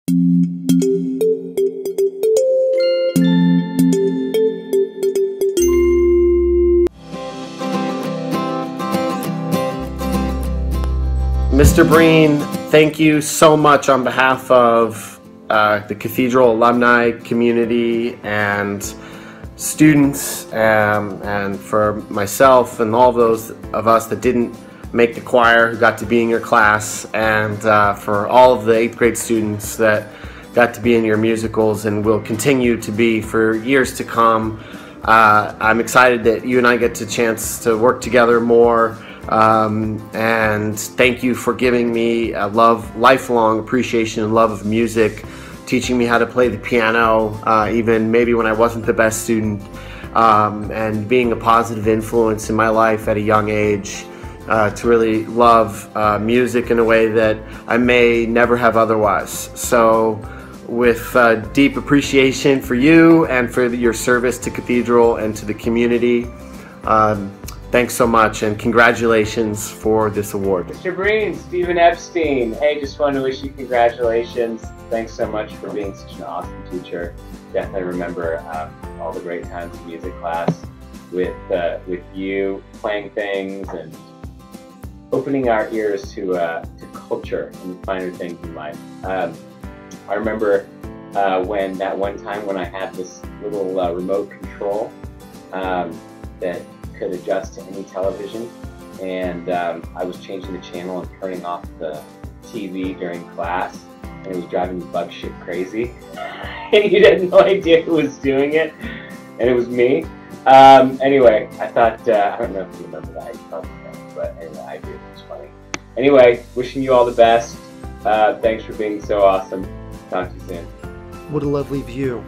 Mr. Breen, thank you so much on behalf of the Cathedral alumni community and students, and for myself and all those of us that didn't make the choir who got to be in your class, and for all of the 8th grade students that got to be in your musicals and will continue to be for years to come. I'm excited that you and I get the chance to work together more. And thank you for giving me a lifelong appreciation and love of music, teaching me how to play the piano, even maybe when I wasn't the best student, and being a positive influence in my life at a young age, to really love music in a way that I may never have otherwise. So with deep appreciation for you and for your service to Cathedral and to the community, thanks so much, and congratulations for this award. Mr. Breen, Stephen Epstein. Hey, just wanted to wish you congratulations. Thanks so much for being such an awesome teacher. Definitely remember all the great times in music class with you, playing things and opening our ears to culture and finer things in life. I remember when that one time when I had this little remote control that could adjust to any television, and I was changing the channel and turning off the TV during class, and it was driving me bug shit crazy. And you had no idea who was doing it, and it was me. Anyway, I thought, I don't know if you remember that, you probably don't, but anyway, I do, it was funny. Anyway, wishing you all the best. Thanks for being so awesome. Talk to you soon. What a lovely view.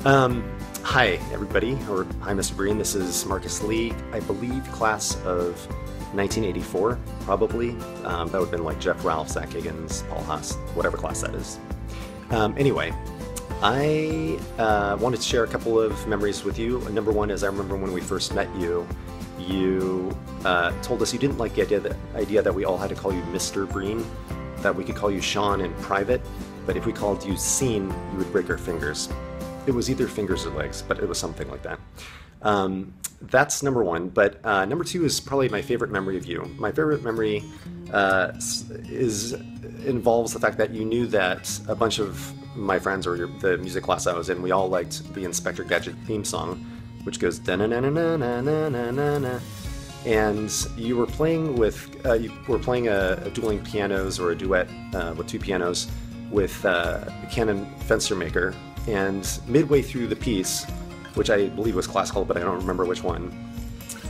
Hi, everybody, or hi, Mr. Breen. This is Marcus Lee, I believe class of 1984, probably. That would have been like Jeff Ralph, Zach Higgins, Paul Haas, whatever class that is. Anyway, I wanted to share a couple of memories with you. Number one is I remember when we first met you, you told us you didn't like the idea that we all had to call you Mr. Breen, that we could call you Sean in private, but if we called you Scene, you would break our fingers. It was either fingers or legs, but it was something like that. That's number one, but number two is probably my favorite memory of you. My favorite memory involves the fact that you knew that a bunch of my friends, or the music class I was in, we all liked the Inspector Gadget theme song, which goes da-na-na-na-na-na-na-na-na. And you were playing a dueling pianos, or a duet with two pianos with a Canon Fencer Maker. And midway through the piece, which I believe was classical, but I don't remember which one,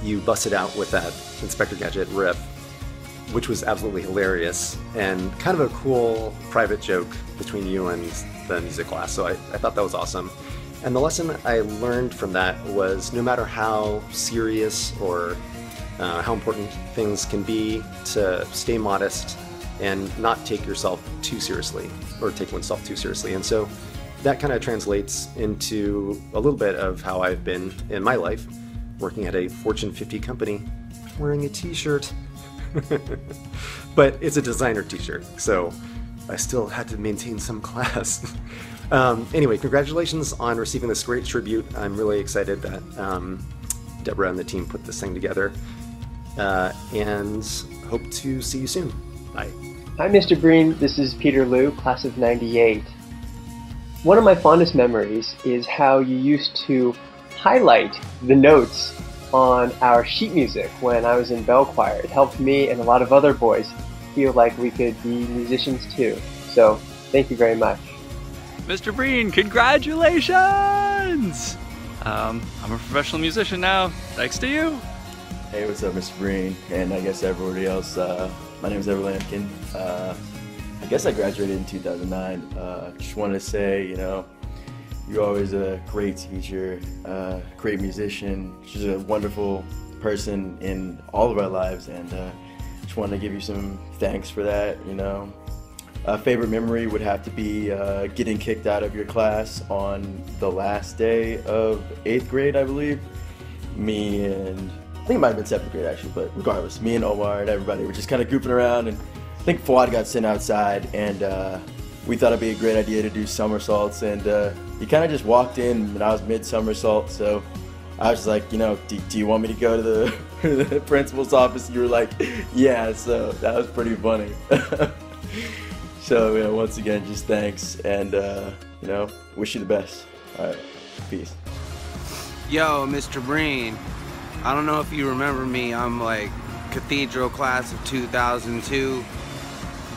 you busted out with that Inspector Gadget riff, which was absolutely hilarious and kind of a cool private joke between you and the music class. So I thought that was awesome. And the lesson I learned from that was no matter how serious or how important things can be, to stay modest and not take yourself too seriously, or take oneself too seriously. And so that kind of translates into a little bit of how I've been in my life, working at a Fortune 50 company, wearing a t-shirt. But it's a designer t-shirt, so I still had to maintain some class. Anyway, congratulations on receiving this great tribute. I'm really excited that Deborah and the team put this thing together, and hope to see you soon. Bye. Hi, Mr. Breen. This is Peter Liu, class of '98. One of my fondest memories is how you used to highlight the notes on our sheet music when I was in bell choir. It helped me and a lot of other boys feel like we could be musicians too. So, thank you very much. Mr. Breen, congratulations! I'm a professional musician now, thanks to you. Hey, what's up, Mr. Breen, and I guess everybody else. My name is Ever Lampkin. I guess I graduated in 2009. Just wanted to say, you're always a great teacher, great musician. She's a wonderful person in all of our lives, and just wanted to give you some thanks for that. A favorite memory would have to be getting kicked out of your class on the last day of 8th grade, I believe. Me and, I think it might have been 7th grade actually, but regardless, me and Omar and everybody were just kind of goofing around, and I think Fawad got sent outside, and we thought it'd be a great idea to do somersaults, and he kind of just walked in and I was mid-somersault, so I was like, you know, do you want me to go to the principal's office? You were like, yeah, so that was pretty funny. So, once again, just thanks, and, you know, wish you the best. All right, peace. Yo, Mr. Breen, I don't know if you remember me. I'm like Cathedral class of 2002,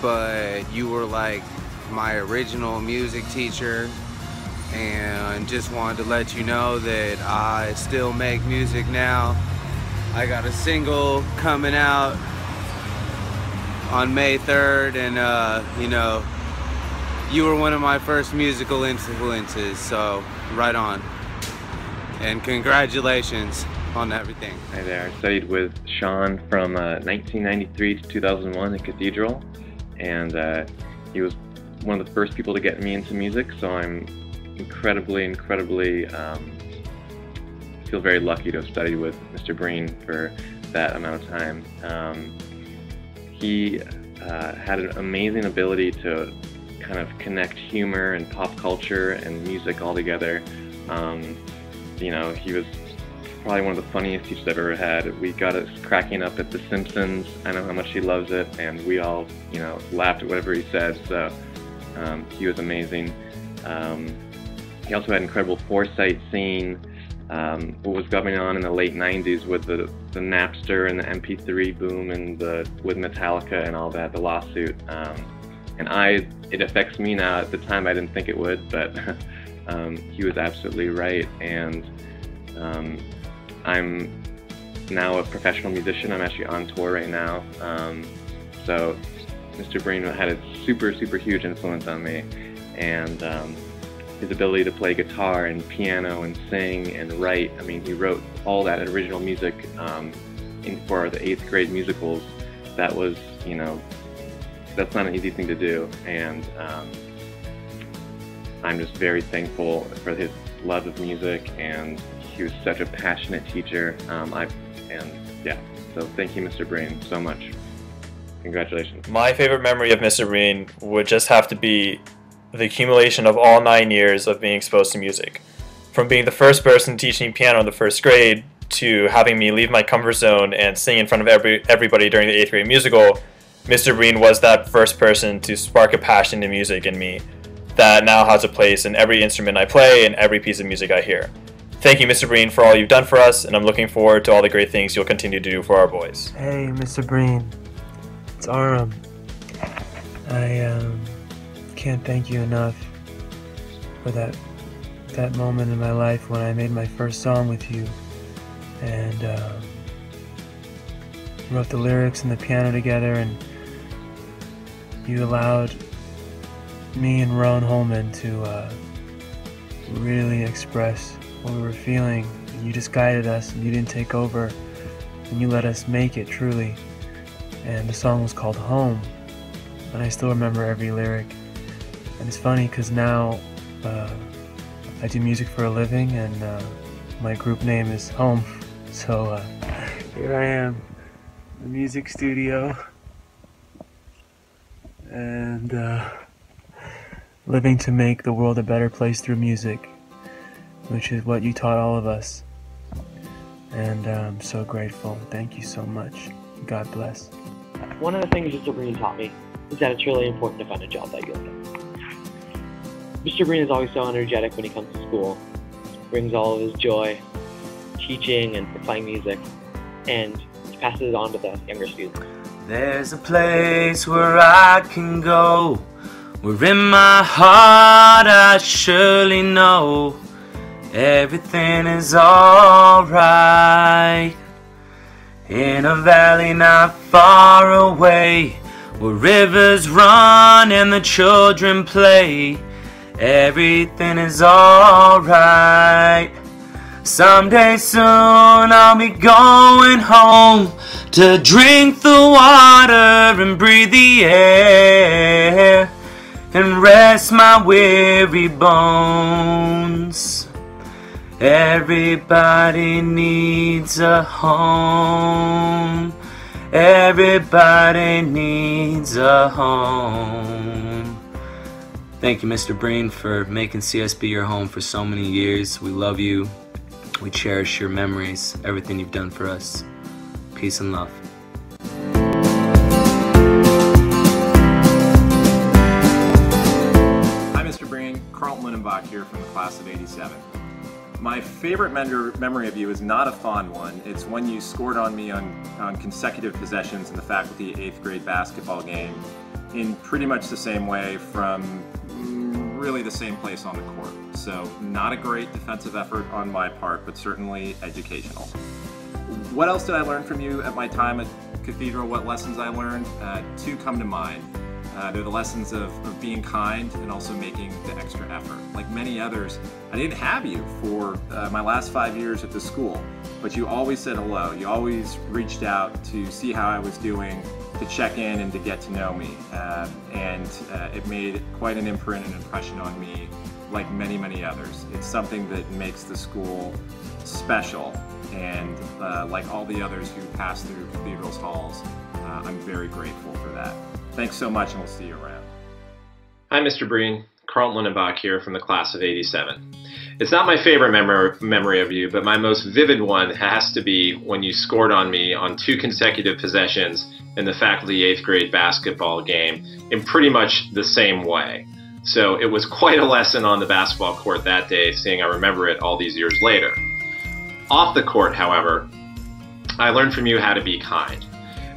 but you were like my original music teacher, and just wanted to let you know that I still make music now. I got a single coming out on May 3rd, and you know, you were one of my first musical influences, so right on. And congratulations on everything. Hi there. I studied with Sean from 1993 to 2001 at Cathedral, and he was one of the first people to get me into music, so I'm incredibly feel very lucky to have studied with Mr. Breen for that amount of time. He had an amazing ability to kind of connect humor and pop culture and music all together. You know, he was probably one of the funniest teachers I've ever had. We got us cracking up at The Simpsons. I know how much he loves it, and we all, you know, laughed at whatever he said, so he was amazing. He also had incredible foresight seeing what was going on in the late 90s with the Napster and the MP3 boom and with Metallica and all that, the lawsuit. And it affects me now. At the time I didn't think it would, but he was absolutely right. And I'm now a professional musician. I'm actually on tour right now. So Mr. Breen had a super huge influence on me. And his ability to play guitar and piano and sing and write. I mean, he wrote all that original music for the 8th grade musicals. That was, you know, that's not an easy thing to do. And I'm just very thankful for his love of music, and he was such a passionate teacher. So thank you, Mr. Breen, so much. Congratulations. My favorite memory of Mr. Breen would just have to be the accumulation of all 9 years of being exposed to music. From being the first person teaching piano in the 1st grade to having me leave my comfort zone and sing in front of everybody during the 8th grade musical, Mr. Breen was that first person to spark a passion in music in me that now has a place in every instrument I play and every piece of music I hear. Thank you, Mr. Breen, for all you've done for us, and I'm looking forward to all the great things you'll continue to do for our boys. Hey, Mr. Breen, it's Aram. I can't thank you enough for that moment in my life when I made my first song with you, and wrote the lyrics and the piano together, and you allowed me and Ron Holman to really express what we were feeling, and you just guided us, and you didn't take over, and you let us make it truly. And the song was called Home, and I still remember every lyric. And it's funny because now I do music for a living, and my group name is Home. So here I am in the music studio, and living to make the world a better place through music, which is what you taught all of us. And I'm so grateful. Thank you so much. God bless. One of the things Mr. Breen taught me is that it's really important to find a job that you like. Mr. Breen is always so energetic when he comes to school. Brings all of his joy, teaching and playing music, and he passes it on to the younger students. There's a place where I can go, where in my heart I surely know everything is alright. In a valley not far away, where rivers run and the children play, everything is alright. Someday soon I'll be going home to drink the water and breathe the air and rest my weary bones. Everybody needs a home. Everybody needs a home. Thank you, Mr. Breen, for making CSB your home for so many years. We love you. We cherish your memories, everything you've done for us. Peace and love. Hi, Mr. Breen. Carlton Lindenbach here from the class of '87. My favorite memory of you is not a fond one. It's when you scored on me on consecutive possessions in the faculty 8th grade basketball game in pretty much the same way from really the same place on the court. So not a great defensive effort on my part, but certainly educational. What else did I learn from you at my time at Cathedral? What lessons I learned? Two come to mind. They're the lessons of being kind and also making the extra effort. Like many others, I didn't have you for my last 5 years at the school, but you always said hello. You always reached out to see how I was doing, to check in and to get to know me. It made quite an imprint and impression on me, like many, many others. It's something that makes the school special, and like all the others who pass through Cathedral's halls, I'm very grateful for that. Thanks so much, and we'll see you around. Hi, Mr. Breen. Carlton Lindenbach here from the class of '87. It's not my favorite memory of you, but my most vivid one has to be when you scored on me on 2 consecutive possessions in the faculty 8th grade basketball game in pretty much the same way. So it was quite a lesson on the basketball court that day, seeing I remember it all these years later. Off the court, however, I learned from you how to be kind.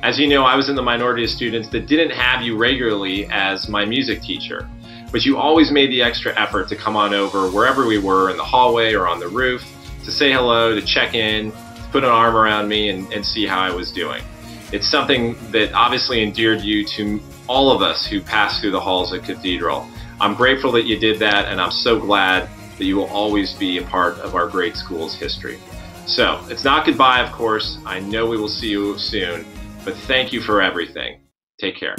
As you know, I was in the minority of students that didn't have you regularly as my music teacher, but you always made the extra effort to come on over wherever we were, in the hallway or on the roof, to say hello, to check in, to put an arm around me and see how I was doing. It's something that obviously endeared you to all of us who passed through the halls of Cathedral. I'm grateful that you did that, and I'm so glad that you will always be a part of our great school's history. So, it's not goodbye, of course. I know we will see you soon, but thank you for everything. Take care.